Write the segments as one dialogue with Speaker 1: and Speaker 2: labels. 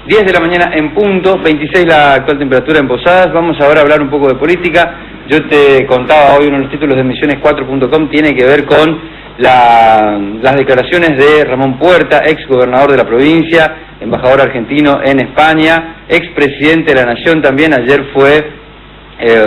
Speaker 1: 10 de la mañana en punto, 26 la actual temperatura en Posadas. Vamos ahora a hablar un poco de política. Yo te contaba hoy, uno de los títulos de Misiones4.com tiene que ver con las declaraciones de Ramón Puerta, ex gobernador de la provincia, embajador argentino en España, ex presidente de la Nación también. Ayer fue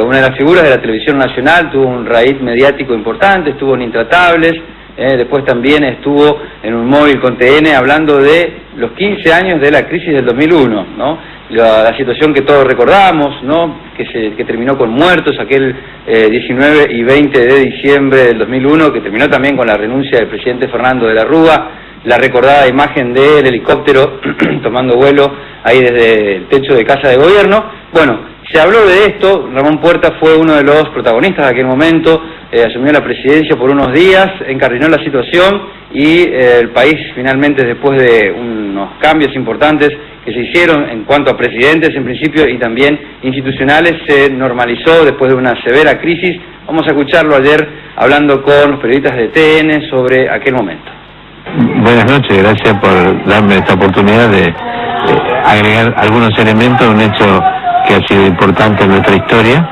Speaker 1: una de las figuras de la televisión nacional, tuvo un raíz mediático importante, estuvo en Intratables, después también estuvo en un móvil con TN hablando de los 15 años de la crisis del 2001, ¿no? La situación que todos recordamos, ¿no? Que terminó con muertos aquel 19 y 20 de diciembre del 2001, que terminó también con la renuncia del presidente Fernando de la Rúa, la recordada imagen del helicóptero tomando vuelo ahí desde el techo de Casa de Gobierno. Bueno, se habló de esto. Ramón Puerta fue uno de los protagonistas de aquel momento, asumió la presidencia por unos días, encardinó la situación y el país finalmente, después de unos cambios importantes que se hicieron en cuanto a presidentes en principio y también institucionales, se normalizó después de una severa crisis. Vamos a escucharlo ayer hablando con los periodistas de TN sobre aquel momento.
Speaker 2: Buenas noches, gracias por darme esta oportunidad de agregar algunos elementos, un hecho que ha sido importante en nuestra historia,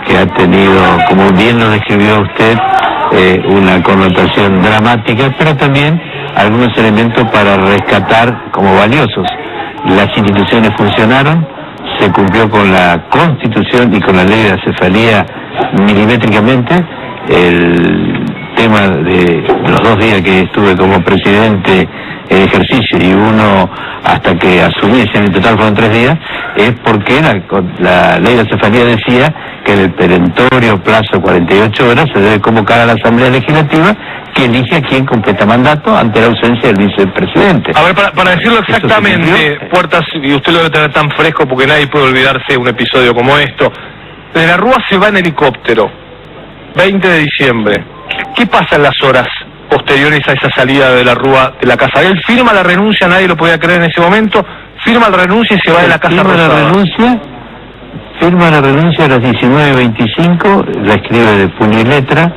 Speaker 2: que ha tenido, como bien lo describió usted, una connotación dramática, pero también algunos elementos para rescatar como valiosos. Las instituciones funcionaron, se cumplió con la Constitución y con la ley de acefalía milimétricamente. El tema de los 2 días que estuve como presidente en ejercicio y uno hasta que asumiese, en total fueron 3 días, es porque la ley de acefalía decía que en el perentorio plazo 48 horas se debe convocar a la Asamblea Legislativa, que elige a quien completa mandato ante la ausencia del vicepresidente.
Speaker 3: A ver, para decirlo exactamente, Puertas, y usted lo debe tener tan fresco porque nadie puede olvidarse de un episodio como esto. De la Rúa se va en helicóptero, 20 de diciembre. ¿Qué pasa en las horas posteriores a esa salida de la Rúa de la casa? Él firma la renuncia, nadie lo podía creer en ese momento, firma la renuncia y se va de la Casa Rosada.
Speaker 2: Firma la renuncia a las 19:25, la escribe de puño y letra,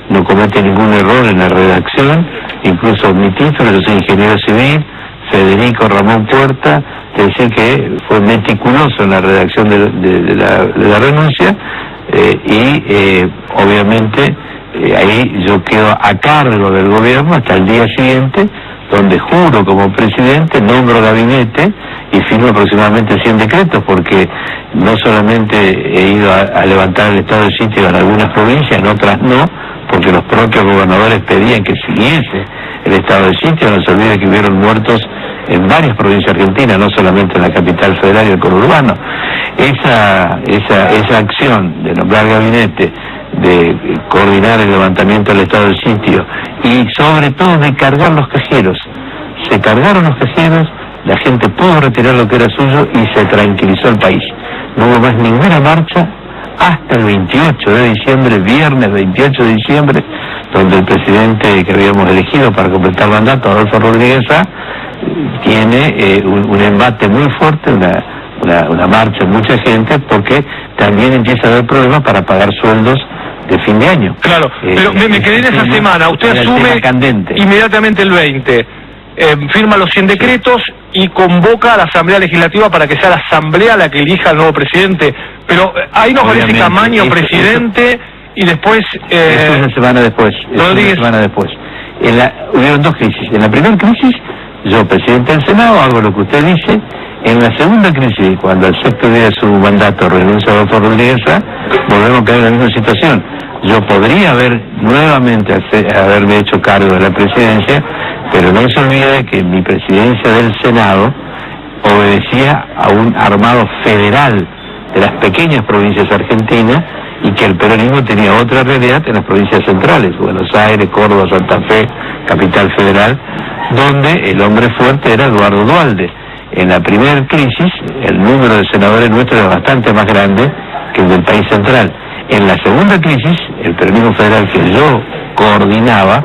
Speaker 2: no comete ningún error en la redacción, incluso mi título, yo soy ingeniero civil, Federico Ramón Puerta, es decir que fue meticuloso en la redacción de la renuncia, obviamente ahí yo quedo a cargo del gobierno hasta el día siguiente, donde juro como presidente, nombro gabinete y firmo aproximadamente 100 decretos, porque no solamente he ido a levantar el estado de sitio en algunas provincias, en otras no, porque los propios gobernadores pedían que siguiese el estado de sitio. No se olvide que hubieron muertos en varias provincias argentinas, no solamente en la capital federal y el conurbano. Esa acción de nombrar gabinete, de coordinar el levantamiento del estado de sitio y sobre todo de cargar los cajeros. Se cargaron los cajeros, la gente pudo retirar lo que era suyo y se tranquilizó el país. No hubo más ninguna marcha hasta el 28 de diciembre, viernes 28 de diciembre, donde el presidente que habíamos elegido para completar el mandato, Adolfo Rodríguez Sá, tiene un embate muy fuerte, una marcha, mucha gente, porque también empieza a haber problemas para pagar sueldos de fin de año.
Speaker 3: Claro, pero me quedé en esa semana. Usted asume inmediatamente el 20, firma los 100 decretos y convoca a la Asamblea Legislativa para que sea la Asamblea la que elija al nuevo presidente. Pero ahí nos parece Camaño presidente y después...
Speaker 2: Eso es una semana después. Hubieron 2 crisis. En la primera crisis, yo, presidente del Senado, hago lo que usted dice. En la segunda crisis, cuando al 6º día de su mandato renuncia a Adolfo Rodríguez Sá, volvemos a caer en la misma situación. Yo podría nuevamente haberme hecho cargo de la presidencia, pero no se olvide que mi presidencia del Senado obedecía a un armado federal de las pequeñas provincias argentinas y que el peronismo tenía otra realidad en las provincias centrales, Buenos Aires, Córdoba, Santa Fe, Capital Federal, donde el hombre fuerte era Eduardo Duhalde. En la primera crisis, el número de senadores nuestros era bastante más grande que el del país central. En la segunda crisis, el peronismo federal que yo coordinaba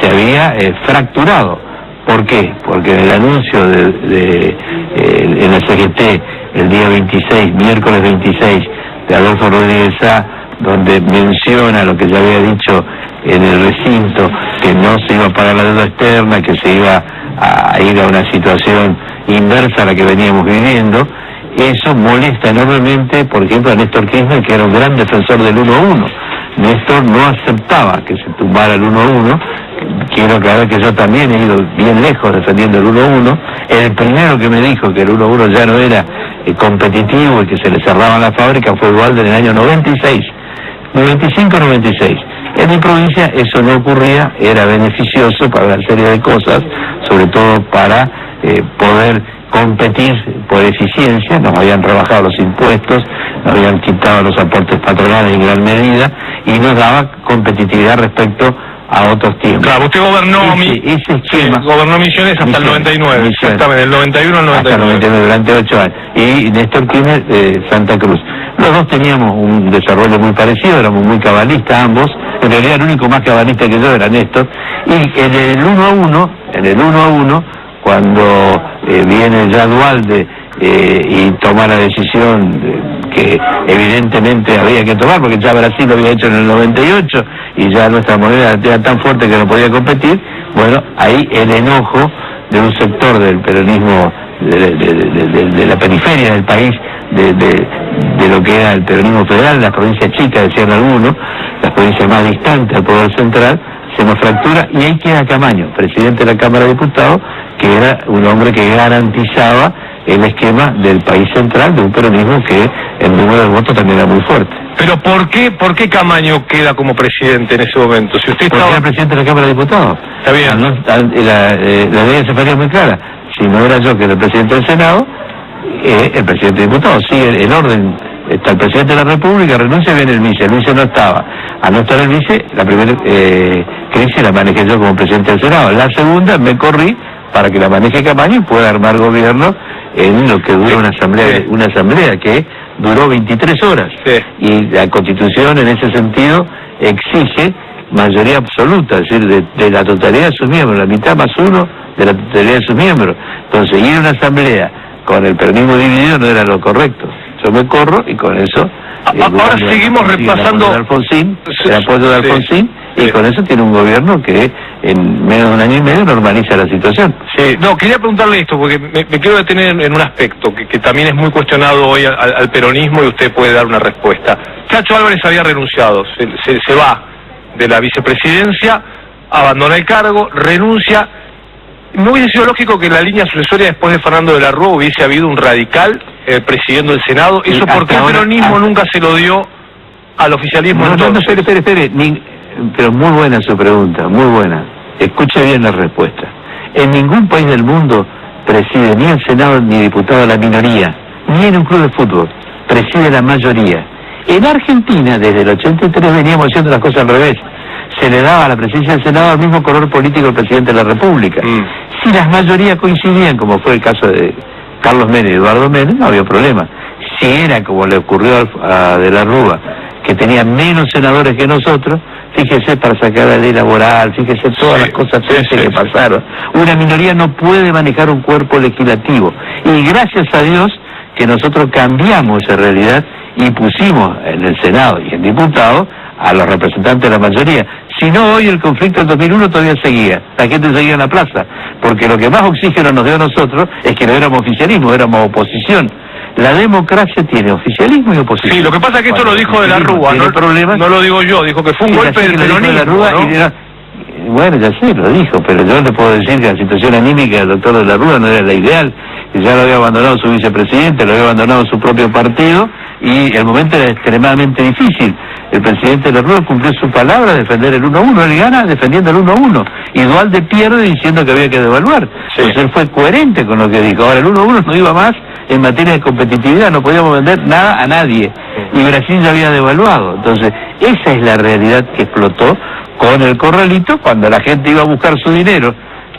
Speaker 2: se había fracturado. ¿Por qué? Porque en el anuncio en la CGT, el día 26, miércoles 26, de Adolfo Rodríguez Sá, donde menciona lo que ya había dicho en el recinto, que no se iba a pagar la deuda externa, que se iba a ir a una situación inversa a la que veníamos viviendo. Eso molesta enormemente, por ejemplo, a Néstor Kirchner, que era un gran defensor del 1-1. Néstor no aceptaba que se tumbara el 1-1. Quiero aclarar que yo también he ido bien lejos defendiendo el 1-1. El primero que me dijo que el 1-1 ya no era competitivo y que se le cerraban la fábrica fue Duhalde en el año 96. 95-96. En mi provincia eso no ocurría, era beneficioso para una serie de cosas, sobre todo para poder competir por eficiencia. Nos habían rebajado los impuestos, nos habían quitado los aportes patronales en gran medida y nos daba competitividad respecto a otros tiempos.
Speaker 3: Claro, usted gobernó
Speaker 2: ese esquema,
Speaker 3: gobernó Misiones hasta el 99, exactamente, del 91 al 99.
Speaker 2: Hasta el 99, durante 8 años. Y Néstor Kirchner, Santa Cruz. Los dos teníamos un desarrollo muy parecido, éramos muy cabalistas ambos. En realidad el único más cabalista que yo era Néstor. Y en el 1-1, cuando viene ya Duhalde y toma la decisión que evidentemente había que tomar, porque ya Brasil lo había hecho en el 98 y ya nuestra moneda era tan fuerte que no podía competir, bueno, ahí el enojo de un sector del peronismo, de la periferia del país, de lo que era el peronismo federal, las provincias chicas, decían algunos, las provincias más distantes al poder central, se nos fractura y ahí queda Camaño, presidente de la Cámara de Diputados, que era un hombre que garantizaba el esquema del país central, de un peronismo que el número de votos también era muy fuerte.
Speaker 3: Pero ¿por qué Camaño queda como presidente en ese momento? Si usted
Speaker 2: Porque era presidente de la Cámara de Diputados.
Speaker 3: Está bien.
Speaker 2: La ley se faría muy clara. Si no era yo que era el presidente del Senado, el presidente de Diputados sigue el orden. Está el presidente de la República, renuncia y viene el vice no estaba. Al no estar el vice, la primera crisis la manejé yo como presidente del Senado. La segunda me corrí para que la maneje Camaño y pueda armar gobierno en lo que dura una asamblea que duró 23 horas.
Speaker 3: Sí.
Speaker 2: Y la Constitución en ese sentido exige mayoría absoluta, es decir, de la totalidad de sus miembros, la mitad más uno de la totalidad de sus miembros. Entonces, ir a una asamblea con el peronismo dividido no era lo correcto. Yo me corro y con eso...
Speaker 3: ahora seguimos repasando...
Speaker 2: El apoyo de Alfonsín, y con eso tiene un gobierno que en menos de un año y medio normaliza la situación.
Speaker 3: Sí, no, quería preguntarle esto, porque me quiero detener en un aspecto que también es muy cuestionado hoy al peronismo y usted puede dar una respuesta. Chacho Álvarez había renunciado, se va de la vicepresidencia, abandona el cargo, renuncia. ¿No hubiese sido lógico que en la línea sucesoria después de Fernando de la Rúa hubiese habido un radical presidiendo el Senado? ¿Eso por qué el peronismo nunca se lo dio al oficialismo?
Speaker 2: No, espere. Pero muy buena su pregunta, muy buena. Escuche bien la respuesta. En ningún país del mundo preside ni el Senado ni diputado la minoría, ni en un club de fútbol. Preside la mayoría. En Argentina, desde el 83, veníamos haciendo las cosas al revés. Se le daba a la presidencia del Senado el mismo color político al presidente de la República. Si las mayorías coincidían, como fue el caso de Carlos Menem y Eduardo Menem, no había problema. Si era como le ocurrió a De la Rúa, que tenía menos senadores que nosotros, fíjese, para sacar la ley laboral, fíjese todas las cosas que pasaron. Una minoría no puede manejar un cuerpo legislativo. Y gracias a Dios que nosotros cambiamos esa realidad y pusimos en el Senado y en diputados a los representantes de la mayoría. Si no, hoy el conflicto del 2001 todavía seguía. La gente seguía en la plaza. Porque lo que más oxígeno nos dio a nosotros es que no éramos oficialismo, éramos oposición. La democracia tiene oficialismo y oposición.
Speaker 3: Sí, lo que pasa es que esto lo dijo De la Rúa, no lo digo yo, dijo que fue un golpe del peronismo, ¿no?
Speaker 2: Bueno, ya sé, lo dijo, pero yo le puedo decir que la situación anímica del doctor De la Rúa no era la ideal, que ya lo había abandonado su vicepresidente, lo había abandonado su propio partido, y el momento era extremadamente difícil. El presidente De la Rúa cumplió su palabra de defender el 1-1, él gana defendiendo el 1-1, y Duhalde pierde diciendo que había que devaluar. Entonces él fue coherente con lo que dijo. Ahora el 1-1 no iba más en materia de competitividad, no podíamos vender nada a nadie, y Brasil ya había devaluado. Entonces esa es la realidad que explotó con el corralito cuando la gente iba a buscar su dinero,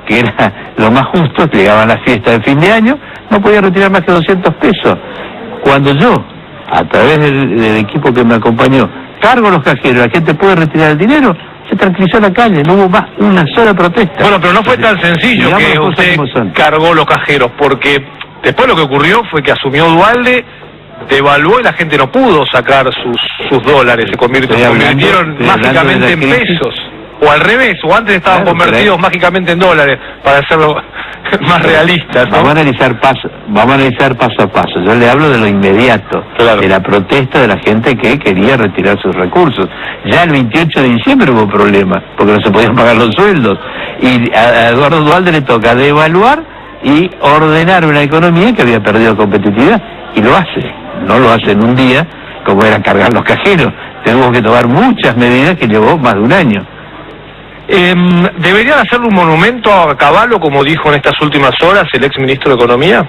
Speaker 2: que era lo más justo, llegaban las fiestas de fin de año, no podía retirar más que 200 pesos. Cuando yo, a través del equipo que me acompañó, cargo los cajeros, la gente puede retirar el dinero, se tranquilizó la calle, no hubo más una sola protesta.
Speaker 3: Bueno, pero no fue tan sencillo que usted cargó los cajeros, porque después lo que ocurrió fue que asumió Duhalde, devaluó y la gente no pudo sacar sus dólares, se convirtieron mágicamente en pesos. O al revés, o antes estaban convertidos mágicamente en dólares, para hacerlo más realistas, ¿no?
Speaker 2: Vamos a analizar paso a paso. Yo le hablo de lo inmediato,
Speaker 3: claro,
Speaker 2: de la protesta de la gente que quería retirar sus recursos. Ya el 28 de diciembre hubo problemas, porque no se podían pagar los sueldos. Y a Eduardo Duhalde le toca devaluar y ordenar una economía que había perdido competitividad. Y lo hace. No lo hace en un día, como era cargar los cajeros. Tenemos que tomar muchas medidas que llevó más de un año.
Speaker 3: ¿Deberían hacerle un monumento a Cavallo, como dijo en estas últimas horas el ex ministro de Economía?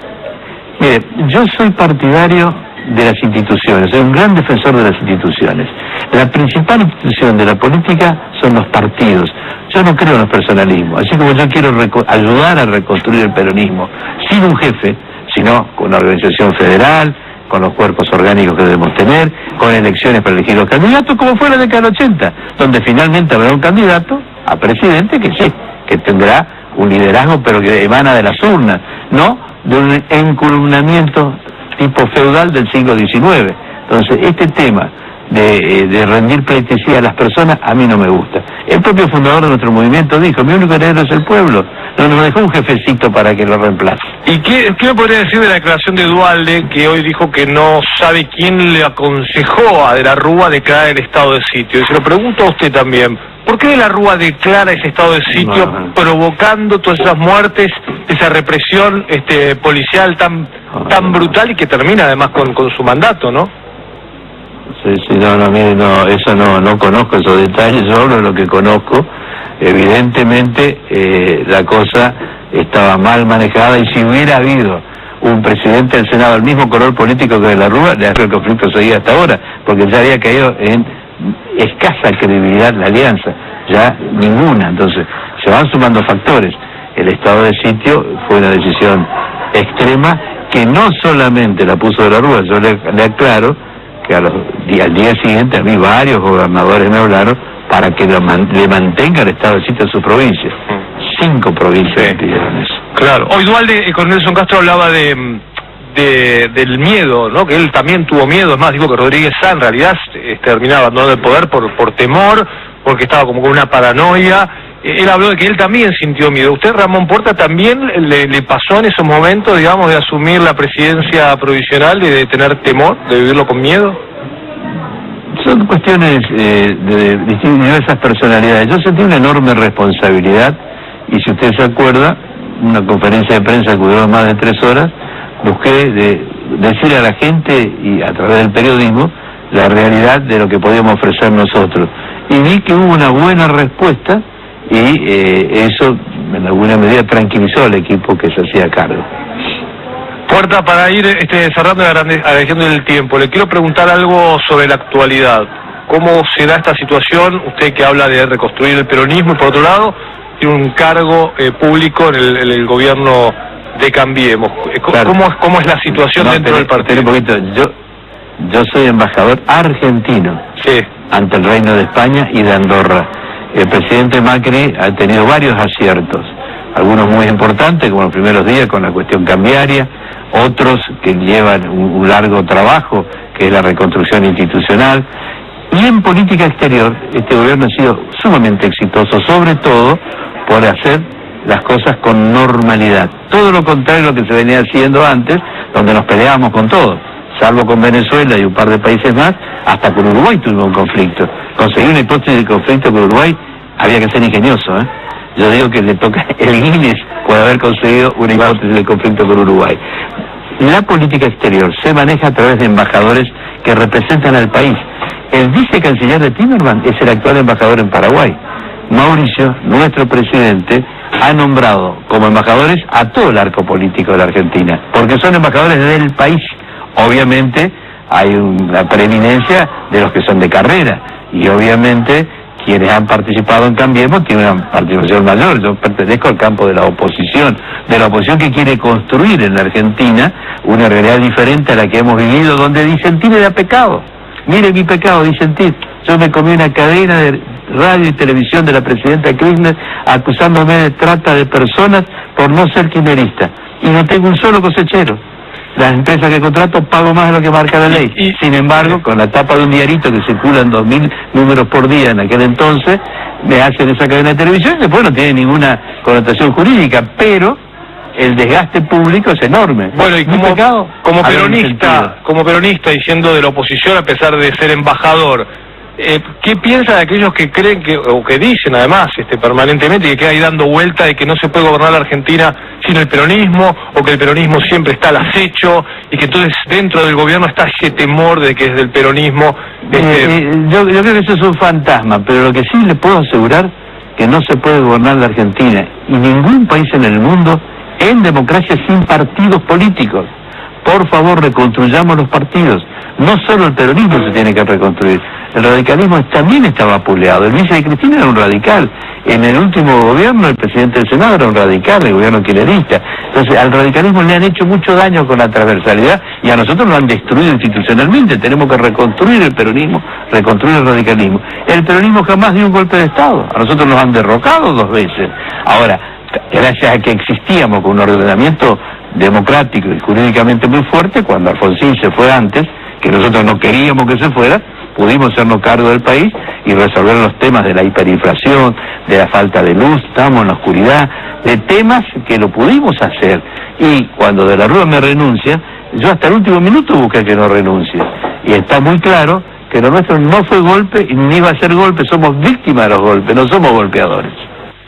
Speaker 2: Mire, yo soy partidario de las instituciones, soy un gran defensor de las instituciones. La principal institución de la política son los partidos. Yo no creo en los personalismos, así como yo quiero ayudar a reconstruir el peronismo, sin un jefe, sino con una organización federal, con los cuerpos orgánicos que debemos tener, con elecciones para elegir los candidatos, como fue la década del 80, donde finalmente habrá un candidato a presidente que sí, que tendrá un liderazgo, pero que emana de las urnas, no de un encolumnamiento tipo feudal del siglo XIX. Entonces, este tema de rendir pleitesía a las personas, a mí no me gusta. El propio fundador de nuestro movimiento dijo, mi único heredero es el pueblo, no nos dejó un jefecito para que lo reemplace.
Speaker 3: ¿Y qué me podría decir de la declaración de Duhalde, que hoy dijo que no sabe quién le aconsejó a De la Rúa declarar el estado de sitio? Y se lo pregunto a usted también, ¿por qué De la Rúa declara ese estado de sitio, provocando todas esas muertes, esa represión policial tan brutal y que termina además con su mandato, ¿no?
Speaker 2: Sí, mire, eso no conozco esos detalles, yo hablo de lo que conozco. Evidentemente la cosa estaba mal manejada, y si hubiera habido un presidente del Senado del mismo color político que De la Rúa, el conflicto seguía hasta ahora, porque ya había caído en escasa credibilidad la alianza, ya ninguna. Entonces se van sumando factores. El estado de sitio fue una decisión extrema que no solamente la puso De la Rúa, yo le aclaro que al día siguiente a mí varios gobernadores me hablaron para que le mantenga el estado de sitio en su provincia. 5 provincias pidieron eso.
Speaker 3: Claro. Hoy Duhalde, con Nelson Castro hablaba del miedo, ¿no? Que él también tuvo miedo. Es más, dijo que Rodríguez Sá en realidad terminaba abandonando el poder por temor, porque estaba como con una paranoia. Él habló de que él también sintió miedo. ¿Usted, Ramón Porta, también le pasó en esos momentos, digamos, de asumir la presidencia provisional y de tener temor, de vivirlo con miedo?
Speaker 2: Son cuestiones de diversas personalidades. Yo sentí una enorme responsabilidad, y si usted se acuerda, una conferencia de prensa que duró más de 3 horas, busqué decirle a la gente, y a través del periodismo, la realidad de lo que podíamos ofrecer nosotros. Y vi que hubo una buena respuesta, y eso en alguna medida tranquilizó al equipo que se hacía cargo.
Speaker 3: Puerta, para ir cerrando y agradeciendo el tiempo, le quiero preguntar algo sobre la actualidad. ¿Cómo se da esta situación? Usted que habla de reconstruir el peronismo, y por otro lado tiene un cargo público en el gobierno de Cambiemos.
Speaker 2: Claro.
Speaker 3: ¿Cómo es la situación dentro del partido?
Speaker 2: Un poquito. Yo soy embajador argentino, sí, ante el Reino de España y de Andorra. El presidente Macri ha tenido varios aciertos, algunos muy importantes, como los primeros días con la cuestión cambiaria, otros que llevan un largo trabajo, que es la reconstrucción institucional. Y en política exterior, este gobierno ha sido sumamente exitoso, sobre todo por hacer las cosas con normalidad. Todo lo contrario a lo que se venía haciendo antes, donde nos peleábamos con todo, salvo con Venezuela y un par de países más. Hasta con Uruguay tuvimos un conflicto. Conseguir una hipótesis de conflicto con Uruguay había que ser ingenioso, ¿eh? Yo digo que le toca el Guinness por haber conseguido una hipótesis de conflicto con Uruguay. La política exterior se maneja a través de embajadores que representan al país. El vicecanciller de Timerman es el actual embajador en Paraguay. Mauricio, nuestro presidente, ha nombrado como embajadores a todo el arco político de la Argentina, porque son embajadores del país. Obviamente hay una preeminencia de los que son de carrera, y obviamente quienes han participado en Cambiemos tienen una participación mayor. Yo pertenezco al campo de la oposición que quiere construir en la Argentina una realidad diferente a la que hemos vivido, donde disentir era pecado. Mire mi pecado, disentir. Yo me comí una cadena de radio y televisión de la presidenta Kirchner acusándome de trata de personas por no ser kirchnerista, y no tengo un solo cosechero. Las empresas que contrato pago más de lo que marca la ley. Sin embargo, con la tapa de un diarito que circulan 2000 números por día en aquel entonces, me hacen esa cadena de televisión, y después no tiene ninguna connotación jurídica, pero el desgaste público es enorme.
Speaker 3: Bueno, y como peronista y siendo de la oposición a pesar de ser embajador, ¿qué piensa de aquellos que creen o que dicen además permanentemente que queda ahí dando vuelta de que no se puede gobernar la Argentina sin el peronismo, o que el peronismo siempre está al acecho, y que entonces dentro del gobierno está ese temor de que es del peronismo?
Speaker 2: Yo creo que eso es un fantasma, pero lo que sí le puedo asegurar que no se puede gobernar la Argentina y ningún país en el mundo en democracia sin partidos políticos. Por favor, reconstruyamos los partidos. No solo el peronismo se tiene que reconstruir, el radicalismo también está vapuleado. El vice de Cristina era un radical. En el último gobierno, el presidente del Senado era un radical, el gobierno kirchnerista. Entonces, al radicalismo le han hecho mucho daño con la transversalidad y a nosotros lo han destruido institucionalmente. Tenemos que reconstruir el peronismo, reconstruir el radicalismo. El peronismo jamás dio un golpe de Estado. A nosotros nos han derrocado 2 veces. Ahora, gracias a que existíamos con un ordenamiento democrático y jurídicamente muy fuerte, cuando Alfonsín se fue antes, que nosotros no queríamos que se fuera, pudimos hacernos cargo del país y resolver los temas de la hiperinflación, de la falta de luz, estábamos en la oscuridad, de temas que lo pudimos hacer. Y cuando De la Rúa me renuncia, yo hasta el último minuto busqué que no renuncie. Y está muy claro que lo nuestro no fue golpe ni va a ser golpe, somos víctimas de los golpes, no somos golpeadores.